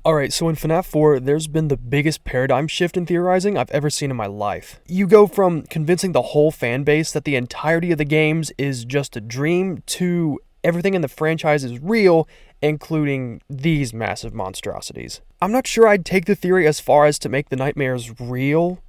Alright, so in Fnaf 4, there's been the biggest paradigm shift in theorizing I've ever seen in my life. You go from convincing the whole fan base that the entirety of the games is just a dream to everything in the franchise is real, including these massive monstrosities. I'm not sure I'd take the theory as far as to make the nightmares real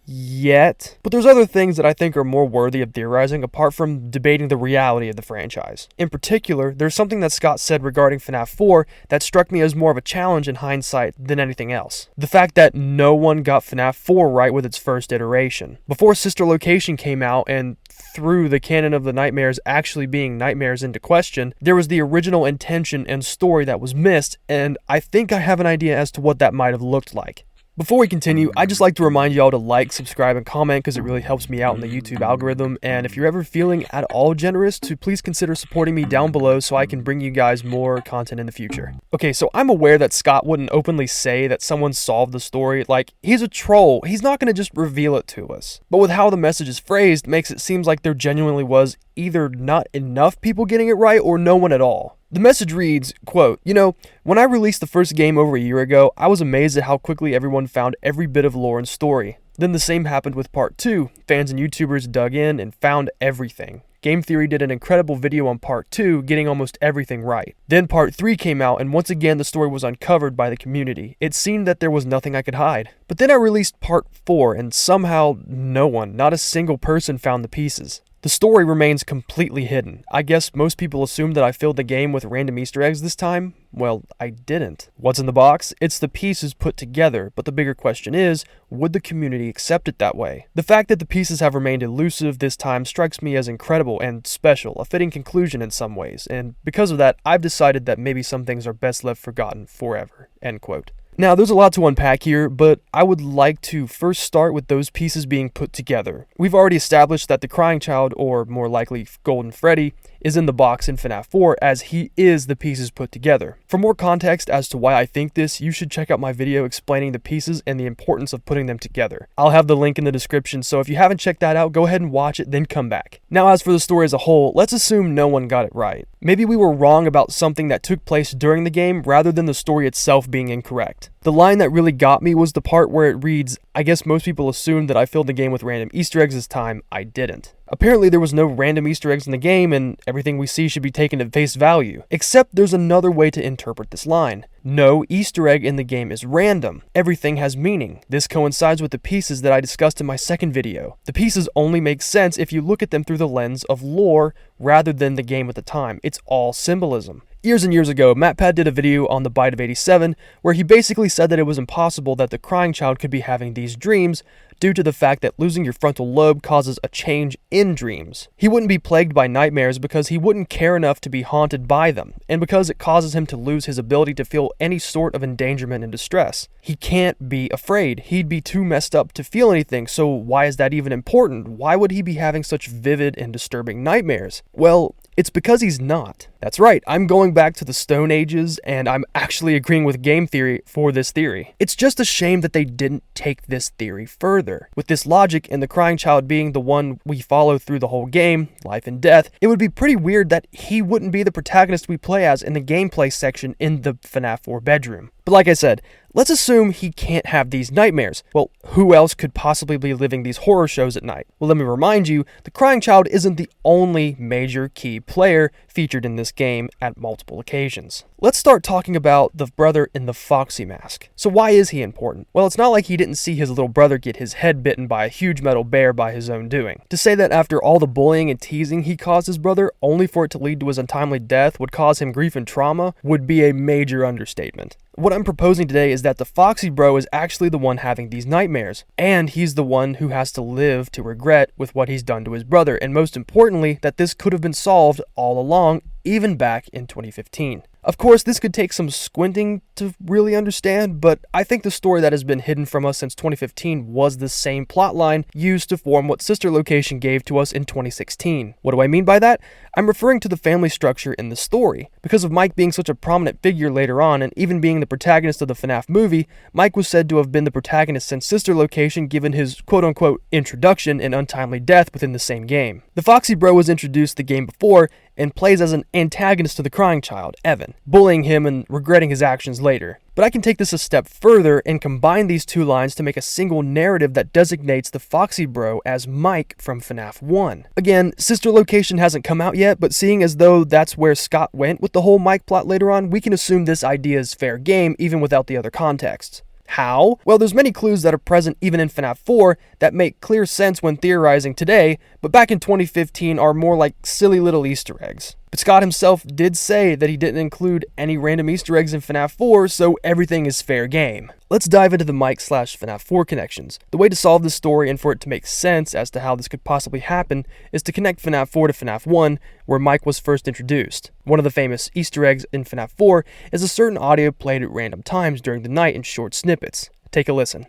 yet, but there's other things that I think are more worthy of theorizing apart from debating the reality of the franchise. In particular, there's something that Scott said regarding Fnaf 4 that struck me as more of a challenge in hindsight than anything else. The fact that no one got Fnaf 4 right with its first iteration. Before Sister Location came out and threw the canon of the nightmares actually being nightmares into question, there was the original intention and story that was missed, and I think I have an idea as to what that might have looked like. Before we continue, I'd just like to remind y'all to like, subscribe, and comment because it really helps me out in the YouTube algorithm, and if you're ever feeling at all generous, to please consider supporting me down below so I can bring you guys more content in the future. Okay, so I'm aware that Scott wouldn't openly say that someone solved the story, like, he's a troll, he's not going to just reveal it to us. But with how the message is phrased, makes it seem like there genuinely was either not enough people getting it right or no one at all. The message reads, quote, when I released the first game over a year ago, I was amazed at how quickly everyone found every bit of lore and story. Then the same happened with Part 2. Fans and YouTubers dug in and found everything. Game Theory did an incredible video on Part 2, getting almost everything right. Then Part 3 came out, and once again the story was uncovered by the community. It seemed that there was nothing I could hide. But then I released Part 4, and somehow no one, not a single person, found the pieces. The story remains completely hidden. I guess most people assumed that I filled the game with random Easter eggs this time. Well, I didn't. What's in the box? It's the pieces put together, but the bigger question is, would the community accept it that way? The fact that the pieces have remained elusive this time strikes me as incredible and special, a fitting conclusion in some ways, and because of that, I've decided that maybe some things are best left forgotten forever. End quote. Now, there's a lot to unpack here, but I would like to first start with those pieces being put together. We've already established that the Crying Child, or more likely Golden Freddy, is in the box in Fnaf 4 as he is the pieces put together. For more context as to why I think this, you should check out my video explaining the pieces and the importance of putting them together. I'll have the link in the description, so if you haven't checked that out, go ahead and watch it, then come back. Now, as for the story as a whole, let's assume no one got it right. Maybe we were wrong about something that took place during the game rather than the story itself being incorrect. The line that really got me was the part where it reads, I guess most people assumed that I filled the game with random Easter eggs this time. I didn't. Apparently there was no random Easter eggs in the game and everything we see should be taken at face value. Except there's another way to interpret this line. No Easter egg in the game is random. Everything has meaning. This coincides with the pieces that I discussed in my second video. The pieces only make sense if you look at them through the lens of lore rather than the game at the time. It's all symbolism. Years and years ago, MatPat did a video on the Bite of 87 where he basically said that it was impossible that the Crying Child could be having these dreams due to the fact that losing your frontal lobe causes a change in dreams. He wouldn't be plagued by nightmares because he wouldn't care enough to be haunted by them, and because it causes him to lose his ability to feel any sort of endangerment and distress. He can't be afraid. He'd be too messed up to feel anything, so why is that even important? Why would he be having such vivid and disturbing nightmares? Well, it's because he's not. That's right, I'm going back to the Stone Ages, and I'm actually agreeing with Game Theory for this theory. It's just a shame that they didn't take this theory further. With this logic and the Crying Child being the one we follow through the whole game, life and death, it would be pretty weird that he wouldn't be the protagonist we play as in the gameplay section in the Fnaf 4 bedroom. But like I said, let's assume he can't have these nightmares. Well, who else could possibly be living these horror shows at night? Well, let me remind you, the Crying Child isn't the only major key player featured in this game at multiple occasions. Let's start talking about the brother in the Foxy mask. So why is he important? Well, it's not like he didn't see his little brother get his head bitten by a huge metal bear by his own doing. To say that after all the bullying and teasing he caused his brother, only for it to lead to his untimely death would cause him grief and trauma would be a major understatement. What I'm proposing today is that the Foxy bro is actually the one having these nightmares, and he's the one who has to live to regret with what he's done to his brother, and most importantly, that this could have been solved all along, even back in 2015. Of course, this could take some squinting to really understand, but I think the story that has been hidden from us since 2015 was the same plotline used to form what Sister Location gave to us in 2016. What do I mean by that? I'm referring to the family structure in the story. Because of Mike being such a prominent figure later on, and even being the protagonist of the Fnaf movie, Mike was said to have been the protagonist since Sister Location given his quote-unquote introduction and untimely death within the same game. The Foxy bro was introduced the game before, and plays as an antagonist to the crying child, Evan, bullying him and regretting his actions later. But I can take this a step further and combine these two lines to make a single narrative that designates the Foxy Bro as Mike from Fnaf 1. Again, sister location hasn't come out yet, but seeing as though that's where Scott went with the whole Mike plot later on, we can assume this idea is fair game even without the other contexts. How? Well, there's many clues that are present even in Fnaf 4 that make clear sense when theorizing today, but back in 2015 are more like silly little Easter eggs. But Scott himself did say that he didn't include any random Easter eggs in Fnaf 4, so everything is fair game. Let's dive into the Mike/Fnaf 4 connections. The way to solve this story and for it to make sense as to how this could possibly happen is to connect Fnaf 4 to Fnaf 1, where Mike was first introduced. One of the famous Easter eggs in Fnaf 4 is a certain audio played at random times during the night in short snippets. Take a listen.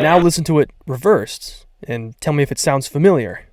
Now listen to it reversed, and tell me if it sounds familiar.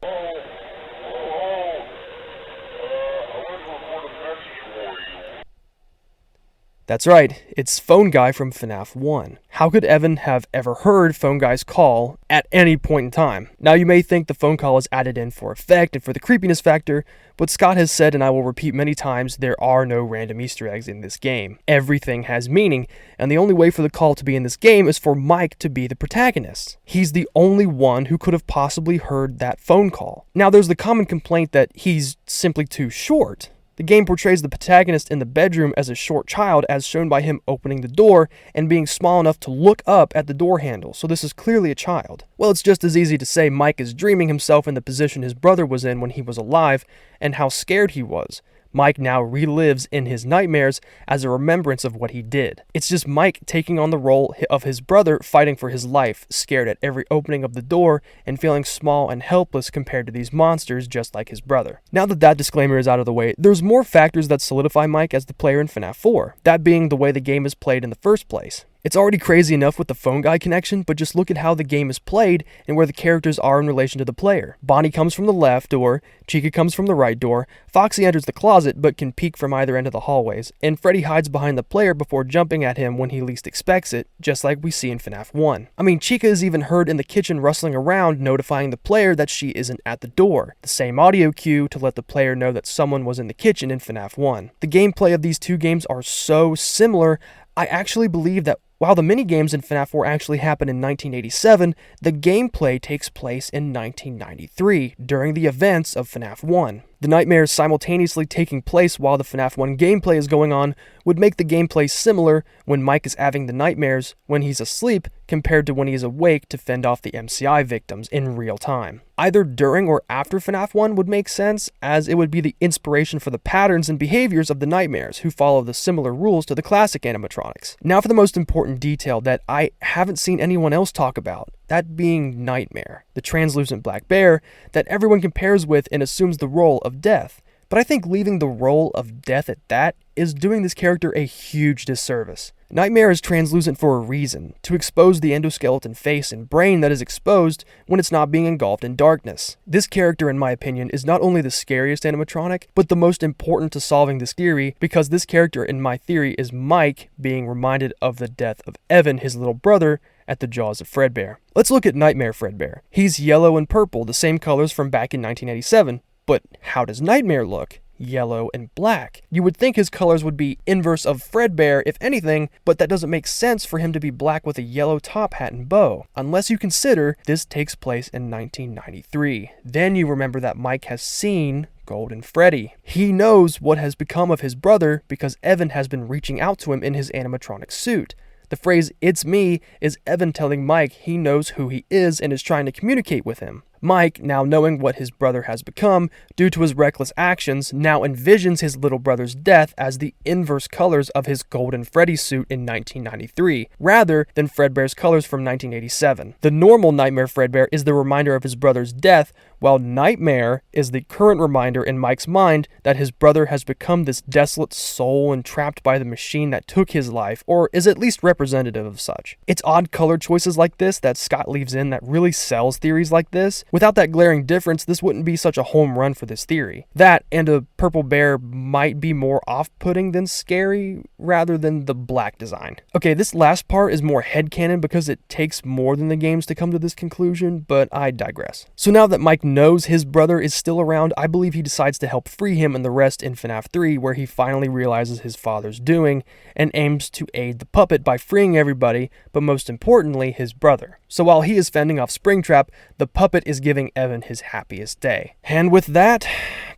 That's right, it's Phone Guy from Fnaf 1. How could Evan have ever heard Phone Guy's call at any point in time? Now you may think the phone call is added in for effect and for the creepiness factor, but Scott has said, and I will repeat many times, there are no random Easter eggs in this game. Everything has meaning, and the only way for the call to be in this game is for Mike to be the protagonist. He's the only one who could have possibly heard that phone call. Now there's the common complaint that he's simply too short. The game portrays the protagonist in the bedroom as a short child, as shown by him opening the door and being small enough to look up at the door handle, so this is clearly a child. Well, it's just as easy to say Mike is dreaming himself in the position his brother was in when he was alive, and how scared he was. Mike now relives in his nightmares as a remembrance of what he did. It's just Mike taking on the role of his brother, fighting for his life, scared at every opening of the door, and feeling small and helpless compared to these monsters just like his brother. Now that that disclaimer is out of the way, there's more factors that solidify Mike as the player in Fnaf 4, that being the way the game is played in the first place. It's already crazy enough with the Phone Guy connection, but just look at how the game is played and where the characters are in relation to the player. Bonnie comes from the left door, Chica comes from the right door, Foxy enters the closet but can peek from either end of the hallways, and Freddy hides behind the player before jumping at him when he least expects it, just like we see in Fnaf 1. I mean, Chica is even heard in the kitchen rustling around, notifying the player that she isn't at the door. The same audio cue to let the player know that someone was in the kitchen in Fnaf 1. The gameplay of these two games are so similar, I actually believe that while the minigames in Fnaf 4 actually happen in 1987, the gameplay takes place in 1993, during the events of Fnaf 1. The nightmares simultaneously taking place while the Fnaf 1 gameplay is going on would make the gameplay similar when Mike is having the nightmares when he's asleep compared to when he is awake to fend off the MCI victims in real time. Either during or after Fnaf 1 would make sense, as it would be the inspiration for the patterns and behaviors of the nightmares, who follow the similar rules to the classic animatronics. Now for the most important detail that I haven't seen anyone else talk about, that being Nightmare, the translucent black bear that everyone compares with and assumes the role of Death. But I think leaving the role of Death at that is doing this character a huge disservice. Nightmare is translucent for a reason, to expose the endoskeleton face and brain that is exposed when it's not being engulfed in darkness. This character, in my opinion, is not only the scariest animatronic, but the most important to solving this theory, because this character, in my theory, is Mike being reminded of the death of Evan, his little brother, at the jaws of Fredbear. Let's look at Nightmare Fredbear. He's yellow and purple, the same colors from back in 1987, but how does Nightmare look? Yellow and black. You would think his colors would be inverse of Fredbear, if anything, but that doesn't make sense for him to be black with a yellow top hat and bow, unless you consider this takes place in 1993. Then you remember that Mike has seen Golden Freddy. He knows what has become of his brother because Evan has been reaching out to him in his animatronic suit. The phrase, "it's me," is Evan telling Mike he knows who he is and is trying to communicate with him. Mike, now knowing what his brother has become due to his reckless actions, now envisions his little brother's death as the inverse colors of his Golden Freddy suit in 1993, rather than Fredbear's colors from 1987. The normal Nightmare Fredbear is the reminder of his brother's death, while Nightmare is the current reminder in Mike's mind that his brother has become this desolate soul entrapped by the machine that took his life, or is at least representative of such. It's odd color choices like this that Scott leaves in that really sells theories like this, Without that glaring difference, this wouldn't be such a home run for this theory. That and a purple bear might be more off-putting than scary, rather than the black design. Okay, this last part is more headcanon because it takes more than the games to come to this conclusion, but I digress. So now that Mike knows his brother is still around, I believe he decides to help free him and the rest in FNAF 3, where he finally realizes his father's doing and aims to aid the puppet by freeing everybody, but most importantly, his brother. So while he is fending off Springtrap, the puppet is giving Evan his happiest day. And with that,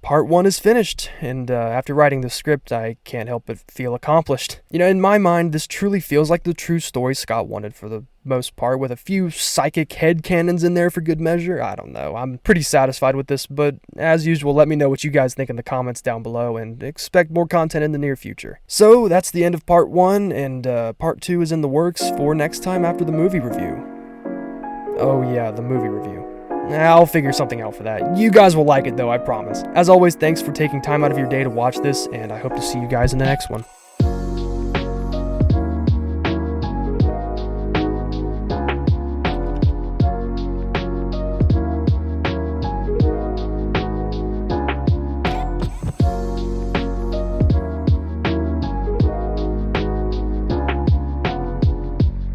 part 1 is finished, and after writing the script, I can't help but feel accomplished. You know, in my mind, this truly feels like the true story Scott wanted for the most part, with a few psychic headcanons in there for good measure. I don't know, I'm pretty satisfied with this, but as usual, let me know what you guys think in the comments down below, and expect more content in the near future. So, that's the end of part 1, and part 2 is in the works for next time after the movie review. Oh yeah, the movie review. I'll figure something out for that. You guys will like it though, I promise. As always, thanks for taking time out of your day to watch this, and I hope to see you guys in the next one.